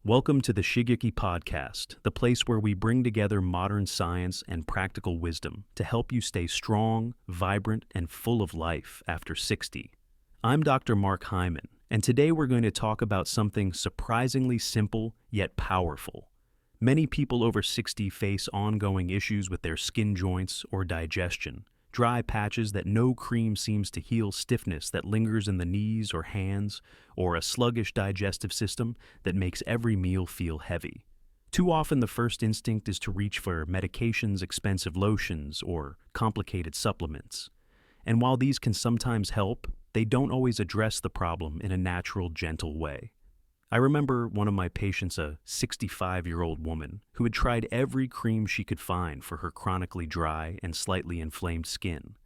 Welcome to the Shigeki Podcast, the place where we bring together modern science and practical wisdom to help you stay strong, vibrant, and full of life after 60. I'm Dr. Mark Hyman, and today we're going to talk about something surprisingly simple yet powerful. Many people over 60 face ongoing issues with their skin joints or digestion, dry patches that no cream seems to heal, stiffness that lingers in the knees or hands, or a sluggish digestive system that makes every meal feel heavy. Too often the first instinct is to reach for medications, expensive lotions, or complicated supplements. And while these can sometimes help, they don't always address the problem in a natural, gentle way. I remember one of my patients, a 65-year-old woman, who had tried every cream she could find for her chronically dry and slightly inflamed skin.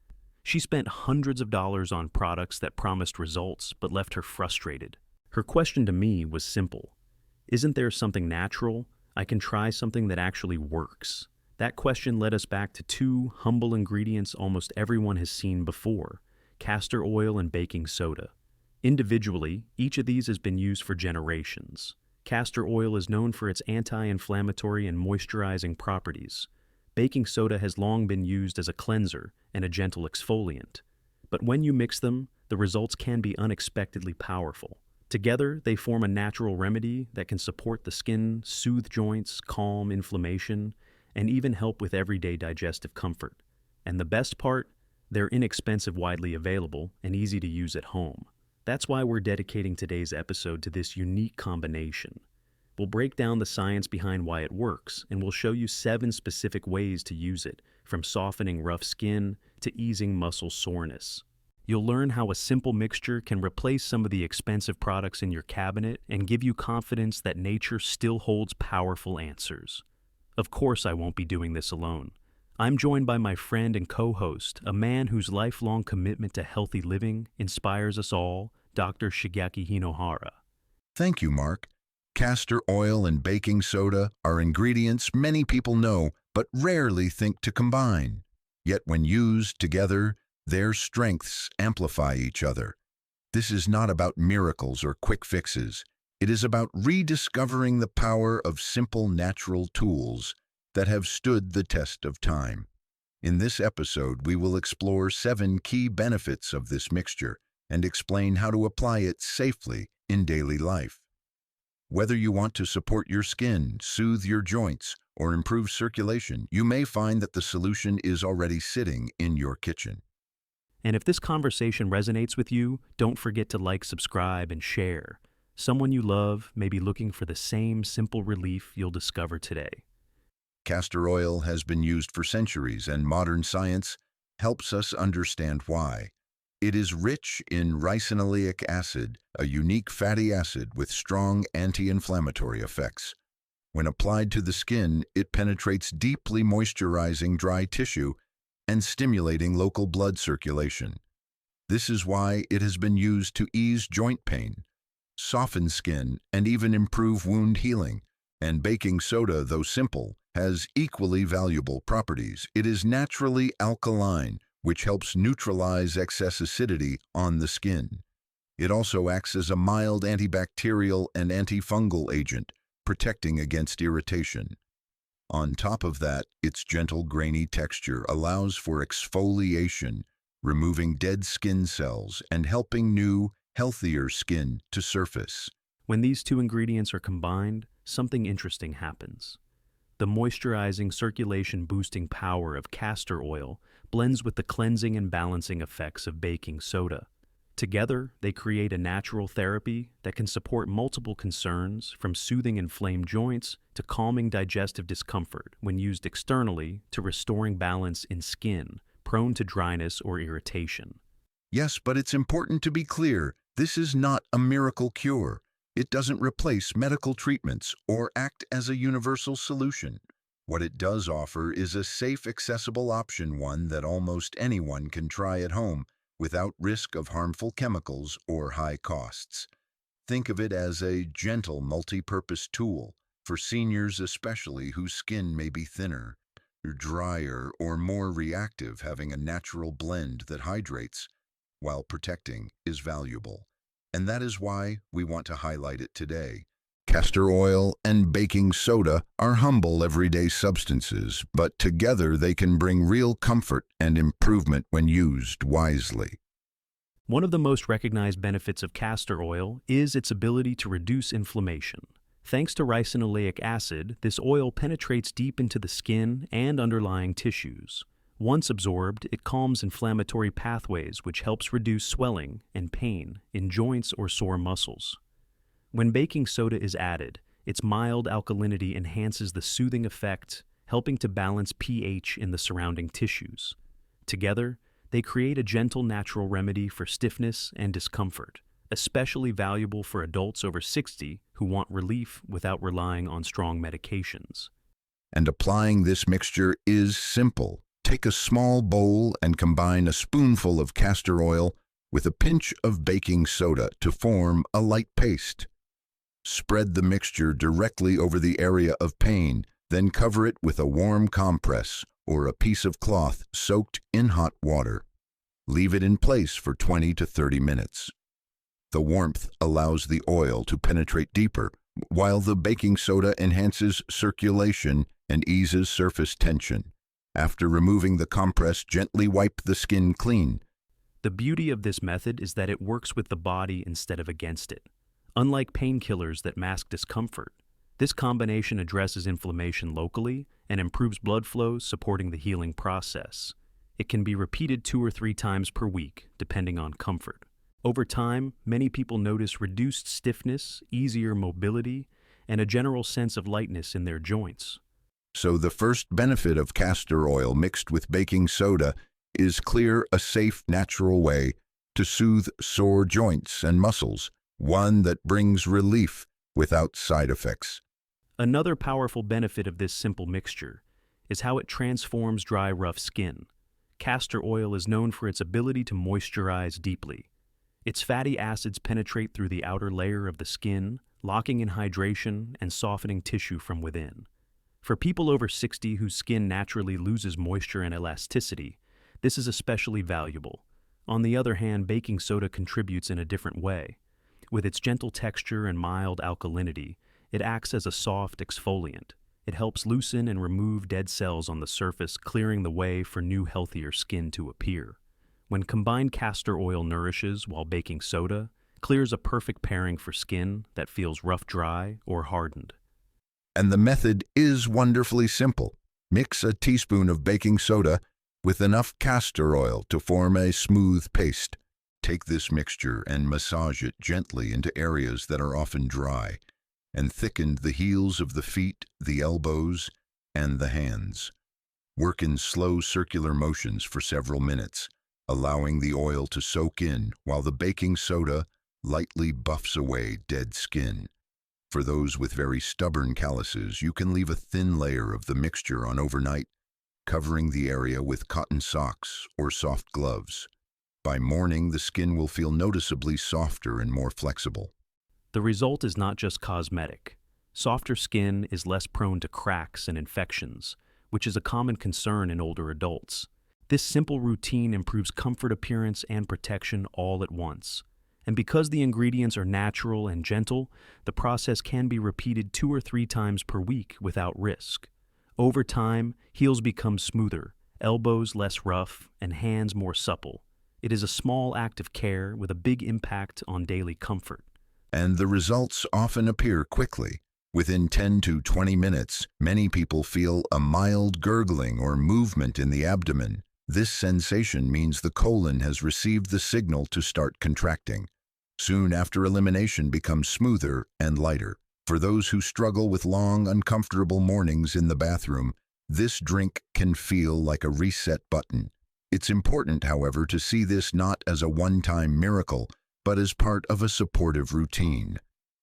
She spent hundreds of dollars on products that promised results but left her frustrated. Her question to me was simple. Isn't there something natural? I can try something that actually works. That question led us back to two humble ingredients almost everyone has seen before: castor oil and baking soda. Individually, each of these has been used for generations. Castor oil is known for its anti-inflammatory and moisturizing properties. Baking soda has long been used as a cleanser and a gentle exfoliant. But when you mix them, the results can be unexpectedly powerful. Together, they form a natural remedy that can support the skin, soothe joints, calm inflammation, and even help with everyday digestive comfort. And the best part? They're inexpensive, widely available, and easy to use at home. That's why we're dedicating today's episode to this unique combination. We'll break down the science behind why it works, and we'll show you 7 specific ways to use it, from softening rough skin to easing muscle soreness. You'll learn how a simple mixture can replace some of the expensive products in your cabinet and give you confidence that nature still holds powerful answers. Of course, I won't be doing this alone. I'm joined by my friend and co-host, a man whose lifelong commitment to healthy living inspires us all, Dr. Shigeki Hinohara. Thank you, Mark. Castor oil and baking soda are ingredients many people know but rarely think to combine. Yet when used together, their strengths amplify each other. This is not about miracles or quick fixes. It is about rediscovering the power of simple natural tools that have stood the test of time. In this episode, we will explore 7 key benefits of this mixture and explain how to apply it safely in daily life. Whether you want to support your skin, soothe your joints, or improve circulation, you may find that the solution is already sitting in your kitchen. And if this conversation resonates with you, don't forget to like, subscribe, and share. Someone you love may be looking for the same simple relief you'll discover today. Castor oil has been used for centuries, and modern science helps us understand why. It is rich in ricinoleic acid, a unique fatty acid with strong anti-inflammatory effects. When applied to the skin, it penetrates deeply, moisturizing dry tissue and stimulating local blood circulation. This is why it has been used to ease joint pain, soften skin, and even improve wound healing. And baking soda, though simple, has equally valuable properties. It is naturally alkaline, which helps neutralize excess acidity on the skin. It also acts as a mild antibacterial and antifungal agent, protecting against irritation. On top of that, its gentle, grainy texture allows for exfoliation, removing dead skin cells and helping new, healthier skin to surface. When these two ingredients are combined, something interesting happens. The moisturizing, circulation-boosting power of castor oil blends with the cleansing and balancing effects of baking soda. Together, they create a natural therapy that can support multiple concerns, from soothing inflamed joints to calming digestive discomfort when used externally, to restoring balance in skin prone to dryness or irritation. Yes, but it's important to be clear, this is not a miracle cure. It doesn't replace medical treatments or act as a universal solution. What it does offer is a safe, accessible option, one that almost anyone can try at home without risk of harmful chemicals or high costs. Think of it as a gentle, multi-purpose tool for seniors especially, whose skin may be thinner, drier, or more reactive. Having a natural blend that hydrates while protecting is valuable. And that is why we want to highlight it today. Castor oil and baking soda are humble everyday substances, but together they can bring real comfort and improvement when used wisely. One of the most recognized benefits of castor oil is its ability to reduce inflammation. Thanks to ricinoleic acid, this oil penetrates deep into the skin and underlying tissues. Once absorbed, it calms inflammatory pathways, which helps reduce swelling and pain in joints or sore muscles. When baking soda is added, its mild alkalinity enhances the soothing effect, helping to balance pH in the surrounding tissues. Together, they create a gentle natural remedy for stiffness and discomfort, especially valuable for adults over 60 who want relief without relying on strong medications. And applying this mixture is simple. Take a small bowl and combine a spoonful of castor oil with a pinch of baking soda to form a light paste. Spread the mixture directly over the area of pain, then cover it with a warm compress or a piece of cloth soaked in hot water. Leave it in place for 20 to 30 minutes. The warmth allows the oil to penetrate deeper, while the baking soda enhances circulation and eases surface tension. After removing the compress, gently wipe the skin clean. The beauty of this method is that it works with the body instead of against it. Unlike painkillers that mask discomfort, this combination addresses inflammation locally and improves blood flow, supporting the healing process. It can be repeated 2 or 3 times per week, depending on comfort. Over time, many people notice reduced stiffness, easier mobility, and a general sense of lightness in their joints. So the first benefit of castor oil mixed with baking soda is clear, a safe, natural way to soothe sore joints and muscles, one that brings relief without side effects. Another powerful benefit of this simple mixture is how it transforms dry, rough skin. Castor oil is known for its ability to moisturize deeply. Its fatty acids penetrate through the outer layer of the skin, locking in hydration and softening tissue from within. For people over 60 whose skin naturally loses moisture and elasticity, this is especially valuable. On the other hand, baking soda contributes in a different way. With its gentle texture and mild alkalinity, it acts as a soft exfoliant. It helps loosen and remove dead cells on the surface, clearing the way for new, healthier skin to appear. When combined, castor oil nourishes while baking soda clears a perfect pairing for skin that feels rough, dry, or hardened. And the method is wonderfully simple. Mix a teaspoon of baking soda with enough castor oil to form a smooth paste. Take this mixture and massage it gently into areas that are often dry, and thicken the heels of the feet, the elbows, and the hands. Work in slow circular motions for several minutes, allowing the oil to soak in while the baking soda lightly buffs away dead skin. For those with very stubborn calluses, you can leave a thin layer of the mixture on overnight, covering the area with cotton socks or soft gloves. By morning, the skin will feel noticeably softer and more flexible. The result is not just cosmetic. Softer skin is less prone to cracks and infections, which is a common concern in older adults. This simple routine improves comfort, appearance, and protection all at once. And because the ingredients are natural and gentle, the process can be repeated 2 or 3 times per week without risk. Over time, heels become smoother, elbows less rough, and hands more supple. It is a small act of care with a big impact on daily comfort. And the results often appear quickly. Within 10 to 20 minutes, many people feel a mild gurgling or movement in the abdomen. This sensation means the colon has received the signal to start contracting. Soon after, elimination becomes smoother and lighter. For those who struggle with long, uncomfortable mornings in the bathroom, this drink can feel like a reset button. It's important, however, to see this not as a one-time miracle, but as part of a supportive routine.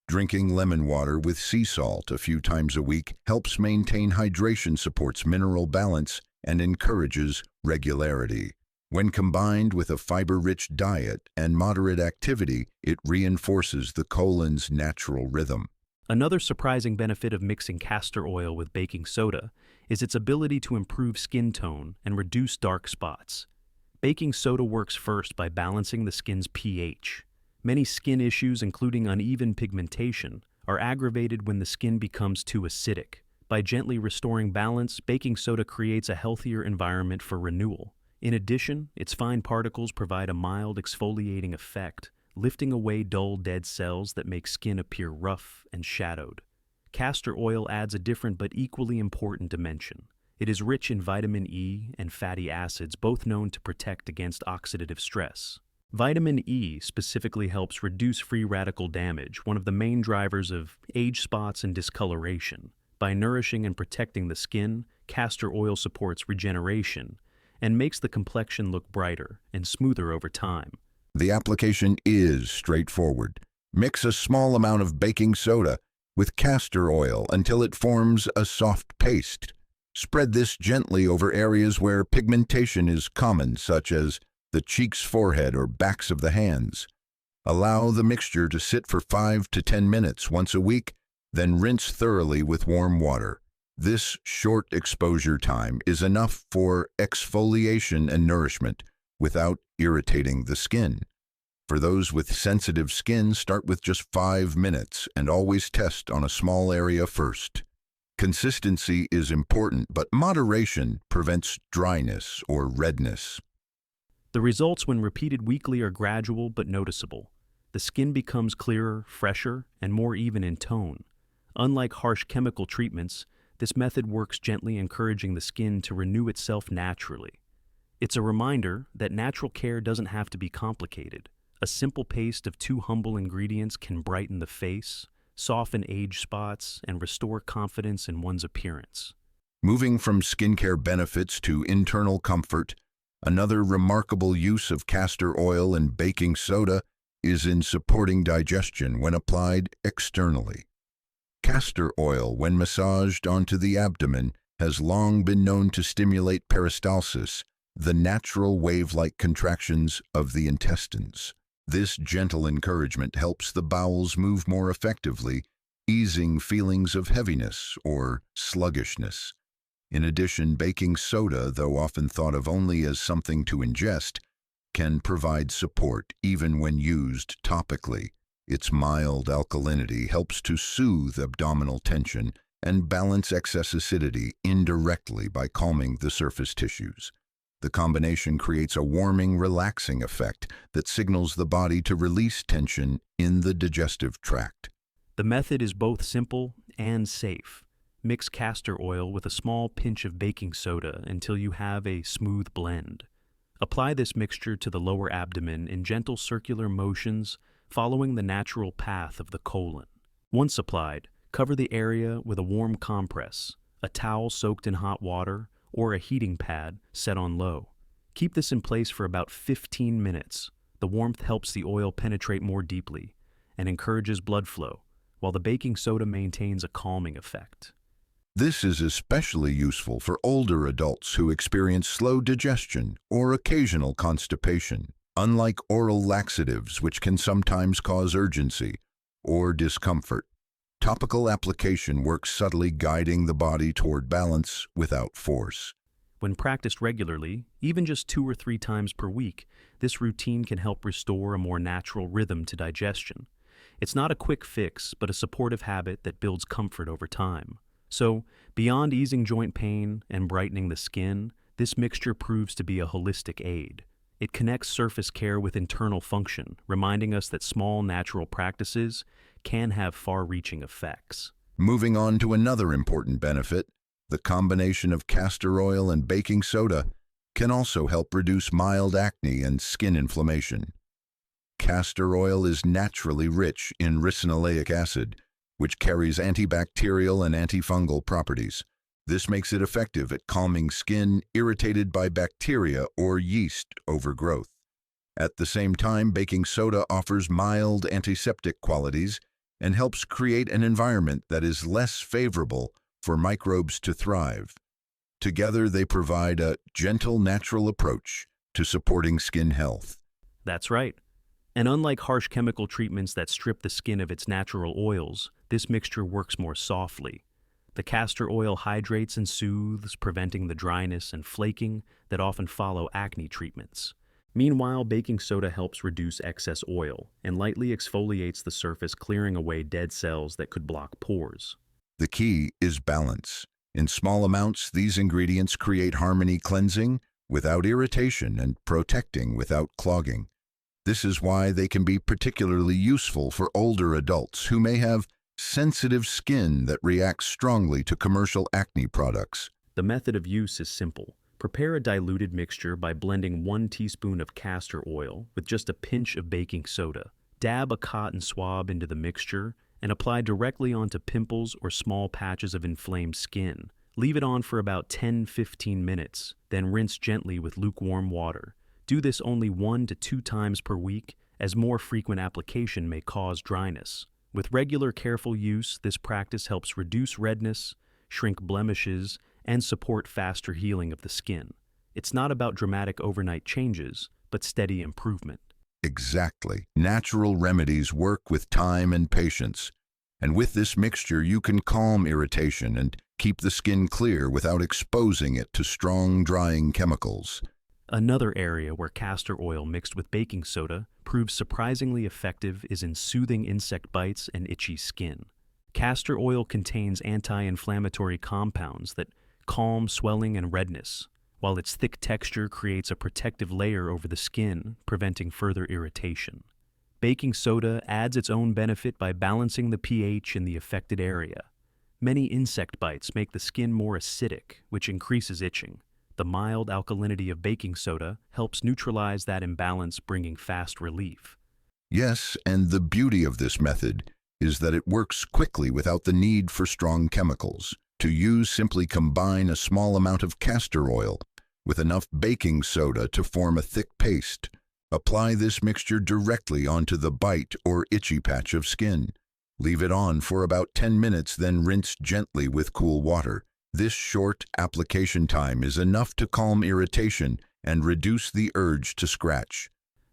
Drinking lemon water with sea salt a few times a week helps maintain hydration, supports mineral balance, and encourages regularity. When combined with a fiber-rich diet and moderate activity, it reinforces the colon's natural rhythm. Another surprising benefit of mixing castor oil with baking soda is its ability to improve skin tone and reduce dark spots. Baking soda works first by balancing the skin's pH. Many skin issues, including uneven pigmentation, are aggravated when the skin becomes too acidic. By gently restoring balance, baking soda creates a healthier environment for renewal. In addition, its fine particles provide a mild exfoliating effect, lifting away dull dead cells that make skin appear rough and shadowed. Castor oil adds a different but equally important dimension. It is rich in vitamin E and fatty acids, both known to protect against oxidative stress. Vitamin E specifically helps reduce free radical damage, one of the main drivers of age spots and discoloration. By nourishing and protecting the skin, castor oil supports regeneration and makes the complexion look brighter and smoother over time. The application is straightforward. Mix a small amount of baking soda with castor oil until it forms a soft paste. Spread this gently over areas where pigmentation is common, such as the cheeks, forehead, or backs of the hands. Allow the mixture to sit for 5 to 10 minutes once a week, then rinse thoroughly with warm water. This short exposure time is enough for exfoliation and nourishment without irritating the skin. For those with sensitive skin, start with just 5 minutes and always test on a small area first. Consistency is important, but moderation prevents dryness or redness. The results when repeated weekly are gradual but noticeable. The skin becomes clearer, fresher, and more even in tone. Unlike harsh chemical treatments, this method works gently, encouraging the skin to renew itself naturally. It's a reminder that natural care doesn't have to be complicated. A simple paste of 2 humble ingredients can brighten the face, soften age spots, and restore confidence in one's appearance. Moving from skincare benefits to internal comfort, another remarkable use of castor oil and baking soda is in supporting digestion when applied externally. Castor oil, when massaged onto the abdomen, has long been known to stimulate peristalsis, the natural wave-like contractions of the intestines. This gentle encouragement helps the bowels move more effectively, easing feelings of heaviness or sluggishness. In addition, baking soda, though often thought of only as something to ingest, can provide support even when used topically. Its mild alkalinity helps to soothe abdominal tension and balance excess acidity indirectly by calming the surface tissues. The combination creates a warming, relaxing effect that signals the body to release tension in the digestive tract. The method is both simple and safe. Mix castor oil with a small pinch of baking soda until you have a smooth blend. Apply this mixture to the lower abdomen in gentle circular motions, following the natural path of the colon. Once applied, cover the area with a warm compress, a towel soaked in hot water, or a heating pad set on low. Keep this in place for about 15 minutes. The warmth helps the oil penetrate more deeply and encourages blood flow, while the baking soda maintains a calming effect. This is especially useful for older adults who experience slow digestion or occasional constipation. Unlike oral laxatives, which can sometimes cause urgency or discomfort, topical application works subtly, guiding the body toward balance without force. When practiced regularly, even just 2 or 3 times per week, this routine can help restore a more natural rhythm to digestion. It's not a quick fix, but a supportive habit that builds comfort over time. So, beyond easing joint pain and brightening the skin, this mixture proves to be a holistic aid. It connects surface care with internal function, reminding us that small natural practices can have far-reaching effects. Moving on to another important benefit, the combination of castor oil and baking soda can also help reduce mild acne and skin inflammation. Castor oil is naturally rich in ricinoleic acid, which carries antibacterial and antifungal properties. This makes it effective at calming skin irritated by bacteria or yeast overgrowth. At the same time, baking soda offers mild antiseptic qualities and helps create an environment that is less favorable for microbes to thrive. Together, they provide a gentle, natural approach to supporting skin health. That's right. And unlike harsh chemical treatments that strip the skin of its natural oils, this mixture works more softly. The castor oil hydrates and soothes, preventing the dryness and flaking that often follow acne treatments. Meanwhile, baking soda helps reduce excess oil and lightly exfoliates the surface, clearing away dead cells that could block pores. The key is balance. In small amounts, these ingredients create harmony, cleansing without irritation and protecting without clogging. This is why they can be particularly useful for older adults who may have sensitive skin that reacts strongly to commercial acne products. The method of use is simple. Prepare a diluted mixture by blending 1 teaspoon of castor oil with just a pinch of baking soda. Dab a cotton swab into the mixture and apply directly onto pimples or small patches of inflamed skin. Leave it on for about 10-15 minutes, then rinse gently with lukewarm water. Do this only 1 to 2 times per week, as more frequent application may cause dryness. With regular careful use, this practice helps reduce redness, shrink blemishes, and support faster healing of the skin. It's not about dramatic overnight changes, but steady improvement. Exactly. Natural remedies work with time and patience. And with this mixture, you can calm irritation and keep the skin clear without exposing it to strong drying chemicals. Another area where castor oil mixed with baking soda proves surprisingly effective is in soothing insect bites and itchy skin. Castor oil contains anti-inflammatory compounds that calm swelling and redness, while its thick texture creates a protective layer over the skin, preventing further irritation. Baking soda adds its own benefit by balancing the pH in the affected area. Many insect bites make the skin more acidic, which increases itching. The mild alkalinity of baking soda helps neutralize that imbalance, bringing fast relief. Yes, and the beauty of this method is that it works quickly without the need for strong chemicals. To use, simply combine a small amount of castor oil with enough baking soda to form a thick paste. Apply this mixture directly onto the bite or itchy patch of skin. Leave it on for about 10 minutes, then rinse gently with cool water. This short application time is enough to calm irritation and reduce the urge to scratch.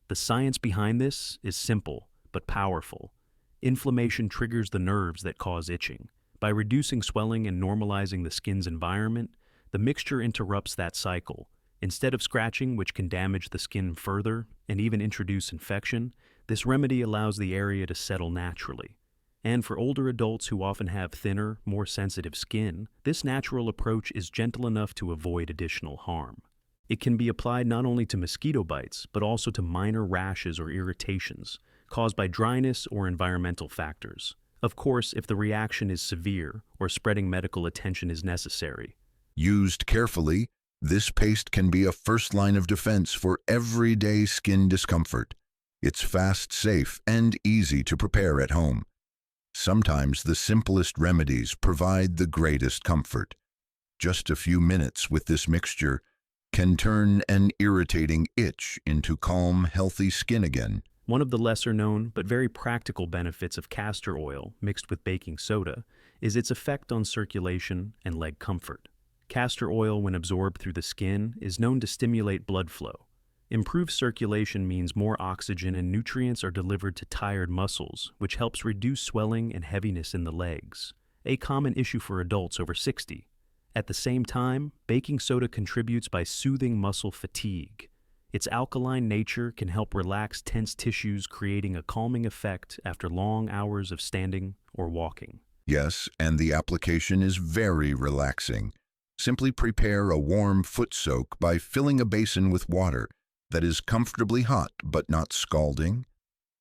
The science behind this is simple but powerful. Inflammation triggers the nerves that cause itching. By reducing swelling and normalizing the skin's environment, the mixture interrupts that cycle. Instead of scratching, which can damage the skin further and even introduce infection, this remedy allows the area to settle naturally. And for older adults who often have thinner, more sensitive skin, this natural approach is gentle enough to avoid additional harm. It can be applied not only to mosquito bites, but also to minor rashes or irritations caused by dryness or environmental factors. Of course, if the reaction is severe or spreading medical attention is necessary. Used carefully, this paste can be a first line of defense for everyday skin discomfort. It's fast, safe, and easy to prepare at home. Sometimes the simplest remedies provide the greatest comfort. Just a few minutes with this mixture can turn an irritating itch into calm, healthy skin again. One of the lesser-known but very practical benefits of castor oil mixed with baking soda is its effect on circulation and leg comfort. Castor oil, when absorbed through the skin, is known to stimulate blood flow. Improved circulation means more oxygen and nutrients are delivered to tired muscles, which helps reduce swelling and heaviness in the legs, a common issue for adults over 60. At the same time, baking soda contributes by soothing muscle fatigue. Its alkaline nature can help relax tense tissues, creating a calming effect after long hours of standing or walking. Yes, and the application is very relaxing. Simply prepare a warm foot soak by filling a basin with water that is comfortably hot but not scalding.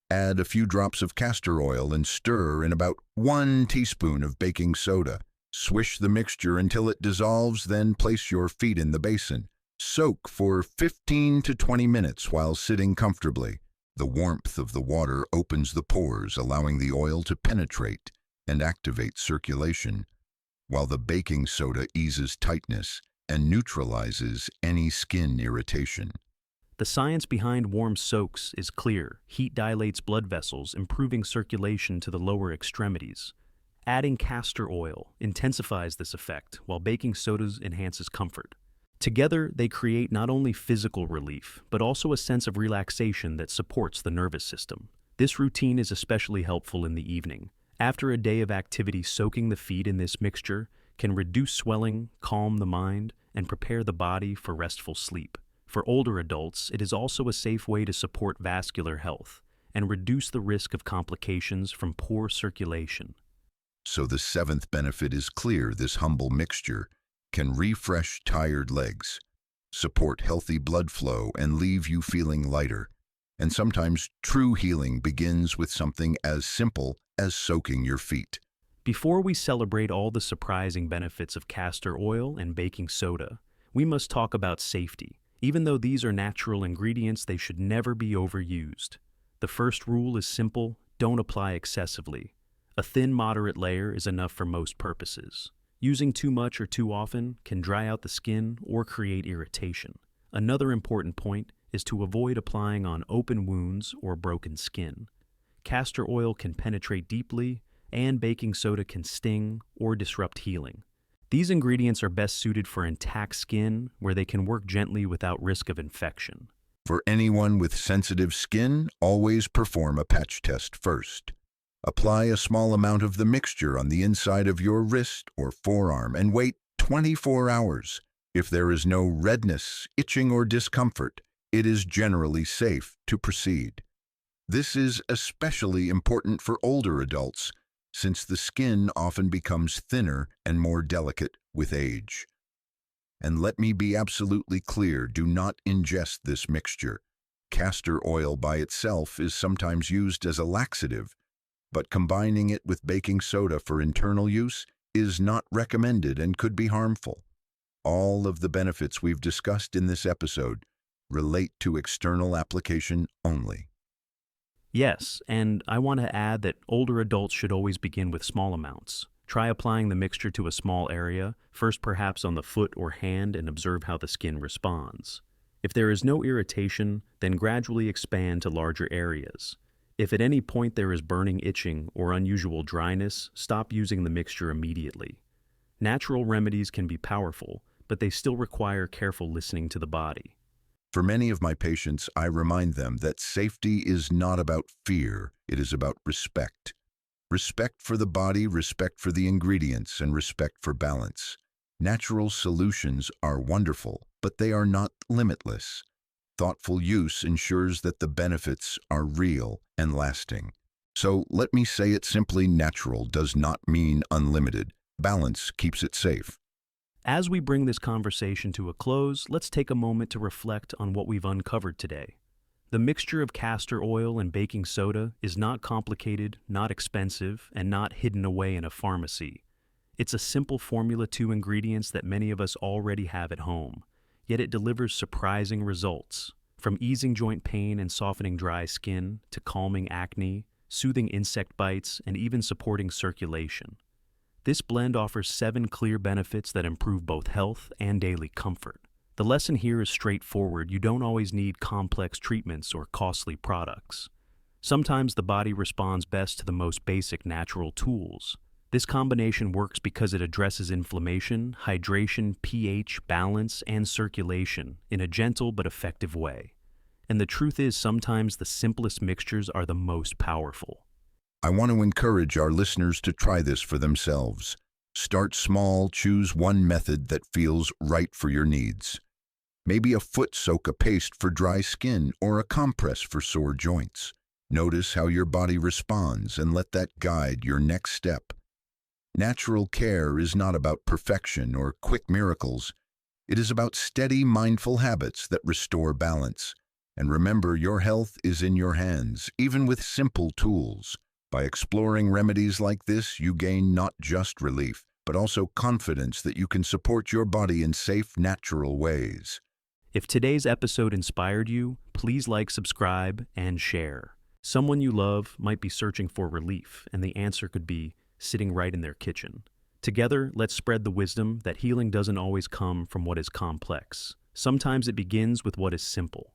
Add a few drops of castor oil and stir in about 1 teaspoon of baking soda. Swish the mixture until it dissolves, then place your feet in the basin. Soak for 15 to 20 minutes while sitting comfortably. The warmth of the water opens the pores, allowing the oil to penetrate and activate circulation, while the baking soda eases tightness and neutralizes any skin irritation. The science behind warm soaks is clear. Heat dilates blood vessels, improving circulation to the lower extremities. Adding castor oil intensifies this effect, while baking soda enhances comfort. Together, they create not only physical relief, but also a sense of relaxation that supports the nervous system. This routine is especially helpful in the evening. After a day of activity, soaking the feet in this mixture can reduce swelling, calm the mind, and prepare the body for restful sleep. For older adults, it is also a safe way to support vascular health and reduce the risk of complications from poor circulation. So the seventh benefit is clear: this humble mixture can refresh tired legs, support healthy blood flow, and leave you feeling lighter. And sometimes true healing begins with something as simple as soaking your feet. Before we celebrate all the surprising benefits of castor oil and baking soda, we must talk about safety. Even though these are natural ingredients, they should never be overused. The first rule is simple: don't apply excessively. A thin, moderate layer is enough for most purposes. Using too much or too often can dry out the skin or create irritation. Another important point is to avoid applying on open wounds or broken skin. Castor oil can penetrate deeply, and baking soda can sting or disrupt healing. These ingredients are best suited for intact skin, where they can work gently without risk of infection. For anyone with sensitive skin, always perform a patch test first. Apply a small amount of the mixture on the inside of your wrist or forearm and wait 24 hours. If there is no redness, itching, or discomfort, it is generally safe to proceed. This is especially important for older adults, since the skin often becomes thinner and more delicate with age. And let me be absolutely clear: do not ingest this mixture. Castor oil by itself is sometimes used as a laxative, but combining it with baking soda for internal use is not recommended and could be harmful. All of the benefits we've discussed in this episode relate to external application only. Yes, and I want to add that older adults should always begin with small amounts. Try applying the mixture to a small area, first perhaps on the foot or hand, and observe how the skin responds. If there is no irritation, then gradually expand to larger areas. If at any point there is burning, itching, or unusual dryness, stop using the mixture immediately. Natural remedies can be powerful, but they still require careful listening to the body. For many of my patients, I remind them that safety is not about fear, it is about respect. Respect for the body, respect for the ingredients, and respect for balance. Natural solutions are wonderful, but they are not limitless. Thoughtful use ensures that the benefits are real and lasting. So let me say it simply: natural does not mean unlimited. Balance keeps it safe. As we bring this conversation to a close, let's take a moment to reflect on what we've uncovered today. The mixture of castor oil and baking soda is not complicated, not expensive, and not hidden away in a pharmacy. It's a simple formula, 2 ingredients that many of us already have at home. Yet it delivers surprising results, from easing joint pain and softening dry skin to calming acne, soothing insect bites, and even supporting circulation. This blend offers 7 clear benefits that improve both health and daily comfort. The lesson here is straightforward: you don't always need complex treatments or costly products. Sometimes the body responds best to the most basic natural tools. This combination works because it addresses inflammation, hydration, pH, balance, and circulation in a gentle but effective way. And the truth is, sometimes the simplest mixtures are the most powerful. I want to encourage our listeners to try this for themselves. Start small, choose one method that feels right for your needs. Maybe a foot soak, a paste for dry skin, or a compress for sore joints. Notice how your body responds and let that guide your next step. Natural care is not about perfection or quick miracles. It is about steady, mindful habits that restore balance. And remember, your health is in your hands, even with simple tools. By exploring remedies like this, you gain not just relief, but also confidence that you can support your body in safe, natural ways. If today's episode inspired you, please like, subscribe, and share. Someone you love might be searching for relief, and the answer could be sitting right in their kitchen. Together, let's spread the wisdom that healing doesn't always come from what is complex. Sometimes it begins with what is simple.